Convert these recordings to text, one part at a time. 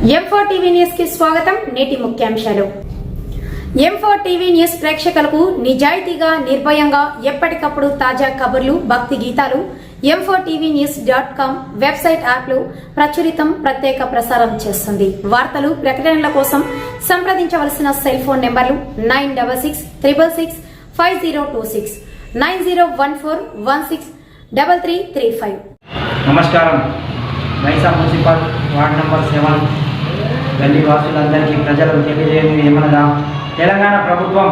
M4 TV news కి స్వాగతం. నేటి ముఖ్యాంశాలు. M4 టీవీ న్యూస్ ప్రేక్షకులకు నిజాయితీగా, నిర్భయంగా ఎప్పటికప్పుడు తాజా కబుర్లు, భక్తి గీతాలు m4tvnews.com వెబ్సైట్ యాప్లు ప్రచురితం, ప్రత్యేక ప్రసారం చేస్తుంది. వార్తలు, ప్రకటనల కోసం సంప్రదించవలసిన సెల్ ఫోన్ నెంబర్లు 9666665026 9014163335. నమస్కారం. మైసా మున్సిపల్ వార్డ్ నంబర్ 7 గల్లీ వాసులందరికీ ప్రజలకు తెలియజేయడం ఏమనగా, తెలంగాణ ప్రభుత్వం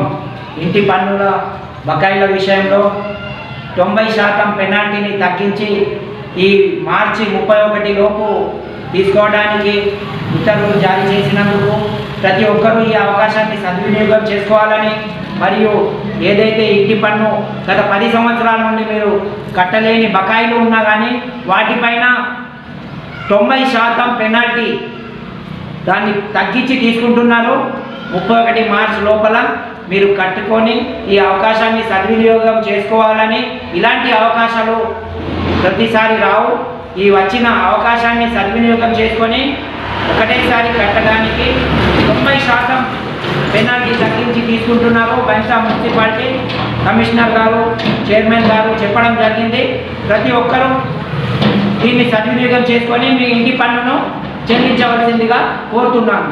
ఇంటి పన్నుల బకాయిల విషయంలో 90% పెనాల్టీని తగ్గించి ఈ మార్చి 31 లోపు తీసుకోవడానికి ఉత్తర్వులు జారీ చేసినందుకు ప్రతి ఒక్కరూ ఈ అవకాశాన్ని సద్వినియోగం చేసుకోవాలని, మరియు ఏదైతే ఇంటి పన్ను గత 10 సంవత్సరాల నుండి మీరు కట్టలేని బకాయిలు ఉన్నా కానీ వాటిపైన 90% పెనాల్టీ దాన్ని తగ్గించి తీసుకుంటున్నారు. 31 మార్చి లోపల మీరు కట్టుకొని ఈ అవకాశాన్ని సద్వినియోగం చేసుకోవాలని. ఇలాంటి అవకాశాలు ప్రతిసారి రావు. ఈ వచ్చిన అవకాశాన్ని సద్వినియోగం చేసుకొని ఒకటేసారి కట్టడానికి 90% పెనాల్టీ తగ్గించి తీసుకుంటున్నారు. మైసా మున్సిపాలిటీ కమిషనర్ గారు, చైర్మన్ గారు చెప్పడం జరిగింది. ప్రతి ఒక్కరూ దీన్ని సద్వినియోగం చేసుకొని మీ ఇంటి పన్నును చెల్లించవలసిందిగా కోరుతున్నాను.